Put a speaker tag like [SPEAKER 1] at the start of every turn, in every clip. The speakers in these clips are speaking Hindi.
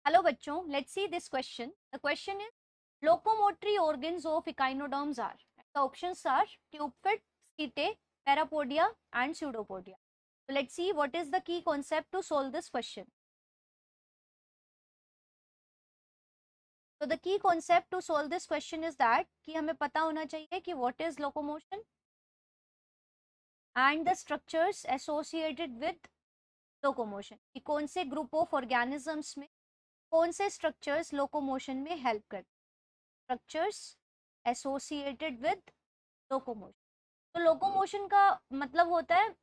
[SPEAKER 1] हेलो बच्चों, let's see this question. The question is locomotory organs of echinoderms are. The options are tube fit, setae, parapodia and pseudopodia. So let's see what is the key concept to solve this question. So the key concept to solve this question is that कि हमें पता होना चाहिए कि what is locomotion and the structures associated with locomotion. कि कौन से group of organisms में कौन से structures locomotion में help करते हैं. Structures associated with locomotion. तो लोकोमोशन का मतलब होता है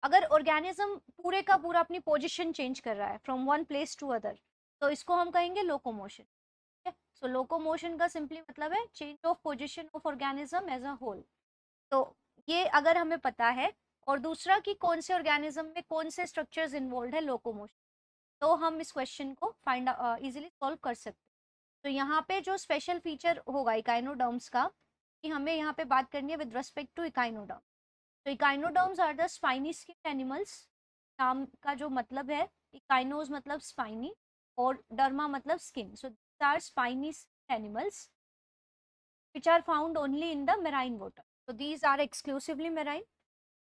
[SPEAKER 1] अगर ऑर्गेनिज्म पूरे का पूरा अपनी पोजीशन चेंज कर रहा है from one place to other, तो इसको हम कहेंगे लोकोमोशन. ठीक है. सो लोकोमोशन का सिंपली मतलब है change of position of organism as a whole. तो ये अगर हमें पता है, और दूसरा कि कौन से ऑर्गेनिज्म में कौन से स्ट्रक्चर्स इन्वॉल्व है लोकोमोशन, तो हम इस क्वेश्चन को फाइंड इजीली सॉल्व कर सकते हैं. तो यहाँ पे जो स्पेशल फीचर होगा इकाइनोडर्म्स का, कि हमें यहाँ पे बात करनी है विद रिस्पेक्ट टू इकाइनोडर्म. तो echinoderms are the spiny skin animals. नाम का जो मतलब है, इकाइनोस मतलब स्पाइनी और डर्मा मतलब skin. So these are spiny animals which are found only in the marine water. So these are exclusively marine.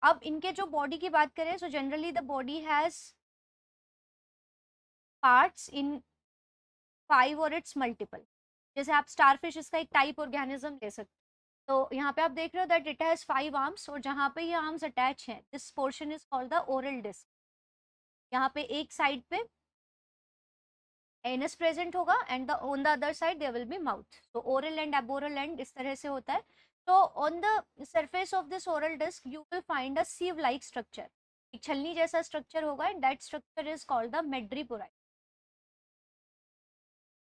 [SPEAKER 1] अब इनके जो बॉडी की बात करें, so generally the body has parts in 5 और its multiple. जैसे आप स्टारफिश इसका एक टाइप ऑर्गेनिज्म ले सकते. तो यहाँ पे आप देख रहे हो दैट इट हैज 5 आर्म्स, और जहाँ पे ये आर्म्स अटैच हैं this portion is called the oral disc. यहाँ पे एक साइड पे एनस प्रेजेंट होगा and the on the other side there will be mouth. तो ओरल एंड एबोरल एंड इस तरह से होता है. तो on the surface of this oral disc you will find a sieve like structure. एक छलनी जैसा स्ट्रक्चर होगा and that structure is called the madreporite.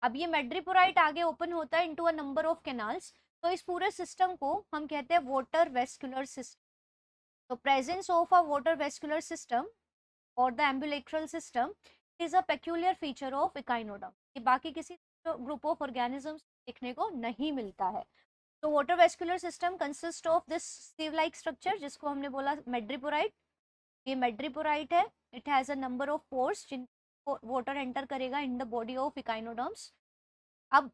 [SPEAKER 1] अब ये मेड्रीपोराइट आगे ओपन होता है into a number of canals. तो इस पूरे सिस्टम को हम कहते हैं वाटर वेस्कुलर सिस्टम. तो presence of a water vascular system और the ambulacral system is a peculiar feature of echinoderm. ये बाकी किसी ग्रुप ऑफ ऑर्गेनिजम्स देखने को नहीं मिलता है. तो water vascular system consist of this sieve like structure जिसको हमने बोला मेड्रीपोराइट. ये मेड्रीपोराइट है. It has a number of pores जिनको वाटर एंटर करेगा in the body of echinoderms. अब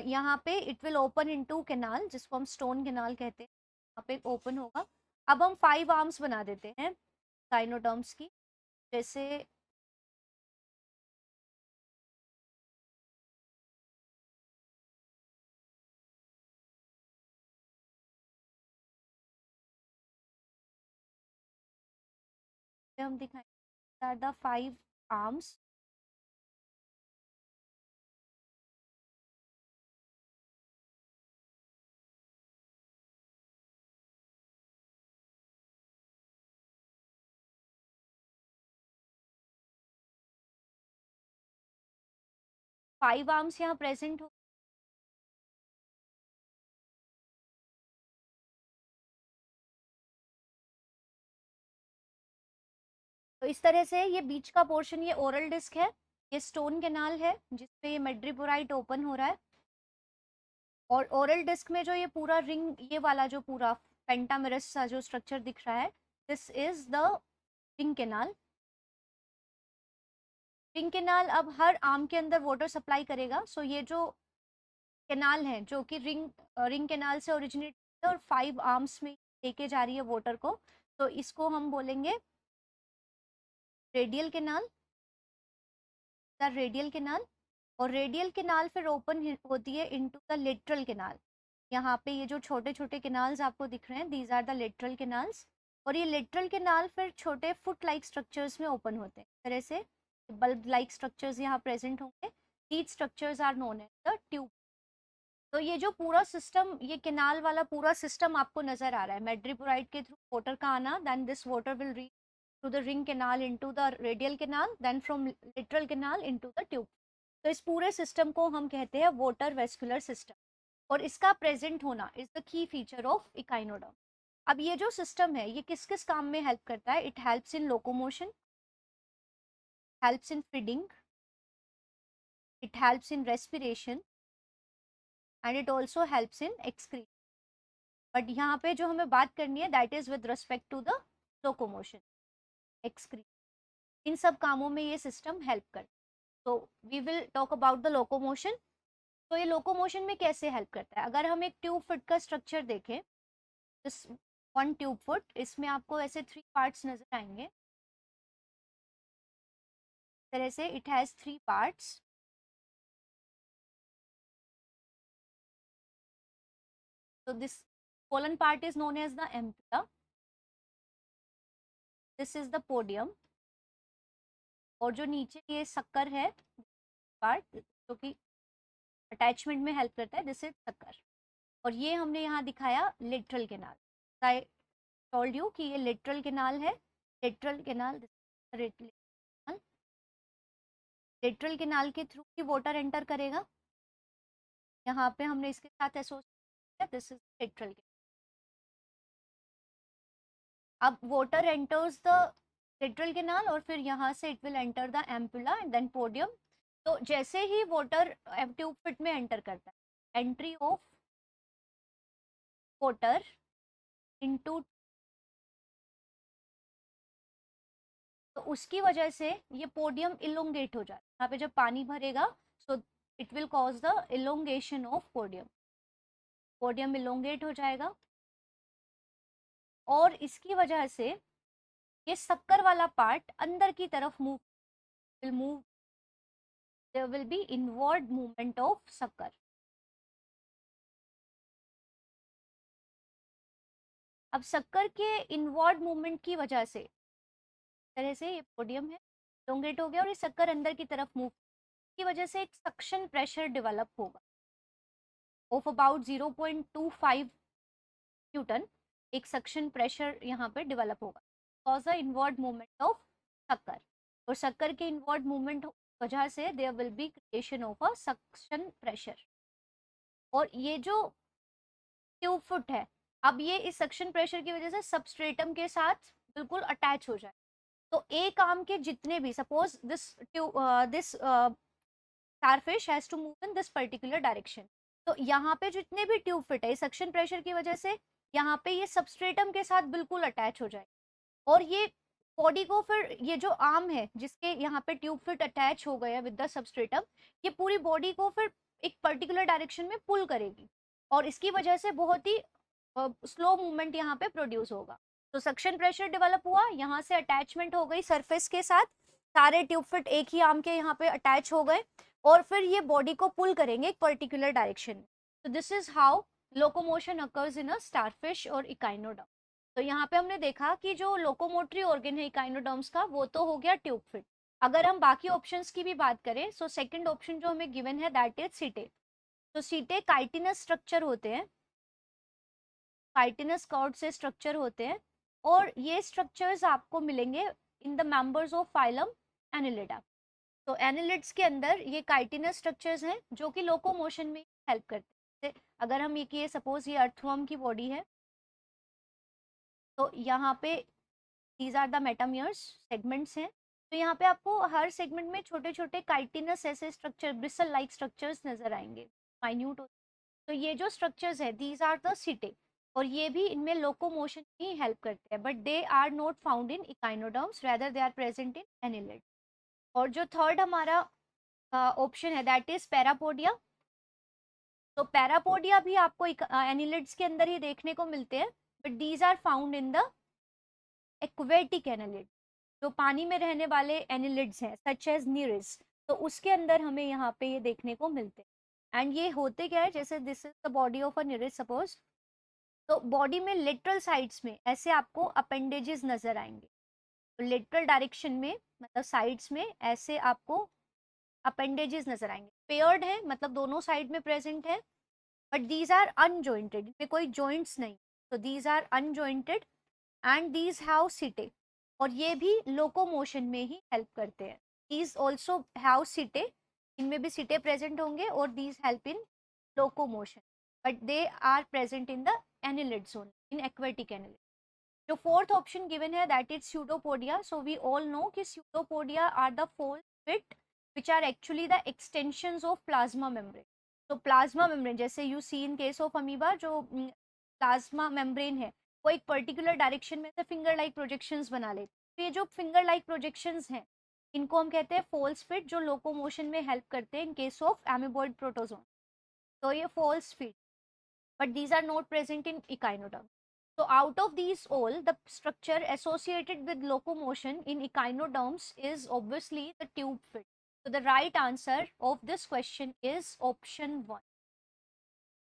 [SPEAKER 1] यहाँ पे it will open into canal जिसको हम स्टोन कैनाल कहते हैं. यहाँ पे ओपन होगा. अब हम 5 आर्म्स बना देते हैं इकाइनोडर्म्स की. जैसे हम दिखाएंगे द 5 आर्म्स. 5 आर्म्स यहाँ प्रेजेंट हो. तो इस तरह से ये बीच का पोर्शन ये ओरल डिस्क है, ये स्टोन कैनाल है जिसपे ये मेड्रीपोराइट ओपन हो रहा है. और ओरल डिस्क में जो ये पूरा रिंग, ये वाला जो पूरा पेंटामेरस सा जो स्ट्रक्चर दिख रहा है, this is the ring canal. Ring canal अब हर आर्म के अंदर वाटर सप्लाई करेगा. सो ये जो कैनाल है जो कि रिंग कैनाल से ओरिजिनेट है और 5 आर्म्स में लेके जा रही है वाटर को, तो इसको हम बोलेंगे radial canal. The radial canal. और रेडियल कैनाल फिर ओपन होती है इनटू द लेटरल कैनाल. यहाँ पे ये जो छोटे छोटे कैनाल्स आपको दिख रहे हैं these are the lateral canals. और ये लेटरल कैनाल फिर छोटे फुट लाइक स्ट्रक्चर्स में ओपन होते हैं. इस तरह से बल्ब लाइक स्ट्रक्चर्स यहाँ प्रेजेंट होंगे. These structures are known as the tube. तो ये जो पूरा सिस्टम, ये कैनाल वाला पूरा सिस्टम आपको नजर आ रहा है. मेड्रीपोराइट के थ्रू वाटर का आना, then this water will reach through the ring canal into the radial canal, then from lateral canal into the tube. तो इस पूरे सिस्टम को हम कहते हैं वाटर वेस्कुलर सिस्टम. और इसका प्रेजेंट होना is the key feature of echinoderm. अब ये जो सिस्टम है ये किस किस काम में हेल्प करता है? It helps in locomotion, helps in feeding, it helps in respiration and it also helps in excretion. But यहाँ पे जो हमें बात करनी है that is with respect to the locomotion, excretion. इन सब कामों में ये सिस्टम हेल्प करता है. तो we will talk about the locomotion. तो ये लोकोमोशन में कैसे हेल्प करता है? अगर हम एक ट्यूब फुट का स्ट्रक्चर देखें, दिस वन ट्यूब फुट, इसमें आपको ऐसे 3 पार्ट्स नजर आएंगे। इस तरह से it has 3 parts. So this colon part is known as the ampulla. This is the podium. और जो नीचे ये शक्कर है पार्ट, जो कि अटैचमेंट में हेल्प करता है, दिस इज शक्कर। और ये हमने यहाँ दिखाया lateral canal. I told you कि ये लेटरल केनाल है। लेटरल केनाल, लेटरल केनाल के थ्रू ही वाटर एंटर करेगा। यहाँ पे हमने इसके साथ एसोसिएट, दिस इज लेटरल। अब water enters the lateral canal और फिर यहाँ से it will enter the ampulla and then podium. तो जैसे ही वाटर ट्यूब फिट में एंटर करता है, एंट्री ऑफ वाटर इनटू, तो उसकी वजह से ये पोडियम इलोंगेट हो जाता है। यहाँ पे जब पानी भरेगा, so it will cause the elongation of podium. Podium elongate हो जाएगा और इसकी वजह से ये शक्कर वाला पार्ट अंदर की तरफ will move. there will be inward movement of शक्कर। अब शक्कर के इनवर्ड मूवमेंट की वजह से, तरह से ये पोडियम है इलोंगेट हो गया और ये शक्कर अंदर की तरफ मूव की वजह से एक सक्शन प्रेशर डेवलप होगा ऑफ अबाउट 0.25 न्यूटन। एक सक्शन प्रेशर यहाँ पे डेवलप होगा cause the inward movement of sucker. और शक्कर के इनवर्ड मूवमेंट वजह से there will be creation of a suction pressure. और ये जो ट्यूब फुट है, अब ये इस सक्शन प्रेशर की वजह से सबस्ट्रेटम के साथ बिल्कुल अटैच हो जाए। तो एक आर्म के जितने भी, suppose this starfish has to move in this particular direction, तो यहाँ पे जितने भी ट्यूब फिट है सक्शन प्रेशर की वजह से यहाँ पे ये सबस्ट्रेटम के साथ बिल्कुल अटैच हो जाए और ये बॉडी को फिर, ये जो आर्म है जिसके यहाँ पे ट्यूब फिट अटैच हो गया विद द सबस्ट्रेटम, ये पूरी बॉडी को फिर एक पर्टिकुलर डायरेक्शन में पुल करेगी और इसकी वजह से बहुत ही स्लो मूवमेंट यहाँ पे प्रोड्यूस होगा। तो सक्शन प्रेशर डेवलप हुआ, यहाँ से अटैचमेंट हो गई सरफेस के साथ, सारे ट्यूब फिट एक ही आर्म के यहाँ पे अटैच हो गए और फिर ये बॉडी को पुल करेंगे एक पर्टिकुलर डायरेक्शन में। तो this is how locomotion occurs in a starfish और इकाइनोडर्म। तो यहाँ पे हमने देखा कि जो लोकोमोटरी ऑर्गन है इकाइनोडर्म्स का, वो तो हो गया ट्यूब फिट। अगर हम बाकी ऑप्शंस की भी बात करें, सो सेकंड ऑप्शन जो हमें गिवन है दैट इज सीटे। तो सीटे काइटिनस स्ट्रक्चर होते हैं, काइटिनस कॉर्ड से स्ट्रक्चर होते हैं और ये स्ट्रक्चर्स आपको मिलेंगे in the members of phylum Annelida. तो एनिलिड्स के अंदर ये काइटिनस स्ट्रक्चर्स हैं जो कि लोकोमोशन में हेल्प करते हैं। अगर हम ये सपोज ये अर्थवर्म की बॉडी है, तो यहाँ पे दीज आर द मेटामियर्स, सेगमेंट्स हैं। तो यहाँ पे आपको हर सेगमेंट में छोटे छोटे काइटिनस ऐसे स्ट्रक्चर, ब्रिसल लाइक स्ट्रक्चर्स नजर आएंगे, माइन्यूट। तो ये जो स्ट्रक्चर्स है दीज आर द सीटे और ये भी इनमें लोकोमोशन ही हेल्प करते हैं, but they are not found in echinoderms, rather they are present in annelid. और जो थर्ड हमारा ऑप्शन है दैट इज पैरापोडिया। तो पैरापोडिया भी आपको एनिलिड्स के अंदर ही देखने को मिलते हैं, but these are found in the aquatic annelid, जो पानी में रहने वाले एनिलिड्स हैं सच एज नीरिस, तो उसके अंदर हमें यहाँ पे ये देखने को मिलते हैं। एंड ये होते क्या है, जैसे this is the body of a Nereis suppose, तो बॉडी में लेटरल साइड्स में ऐसे आपको अपेंडेजेस नजर आएंगे। तो लेटरल डायरेक्शन में मतलब साइड्स में ऐसे आपको अपेंडेजेस नजर आएंगे, पेयर्ड है मतलब दोनों साइड में प्रेजेंट है, बट दीज आर अनजॉइंटेड, इनमें कोई जॉइंट्स नहीं। तो these are unjointed and these have setae, और ये भी लोकोमोशन में ही हेल्प करते हैं। दीज ऑल्सो हैव सीटे, इनमें भी सीटे प्रेजेंट होंगे और these help in locomotion, but they are present in the annelids only, in aquatic annelid. जो फोर्थ ऑप्शन गिवन है that is pseudopodia. So we all know कि pseudopodia are the false feet which are actually the extensions of plasma membrane. तो प्लाज्मा मेम्ब्रेन, जैसे you see in case of amoeba, जो प्लाज्मा मेम्ब्रेन है वो एक पर्टिकुलर डायरेक्शन में से फिंगर लाइक प्रोजेक्शंस बना लेते। तो ये जो फिंगर लाइक प्रोजेक्शंस हैं इनको हम कहते हैं false fit, जो लोकोमोशन में हेल्प करते हैं in case of amoeboid protozoan. तो ये false fit, but these are not present in echinoderm. So out of these all, the structure associated with locomotion in echinoderms is obviously the tube fit. So the right answer of this question is option 1.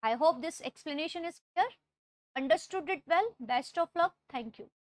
[SPEAKER 1] I hope this explanation is clear. Understood it well. Best of luck. Thank you.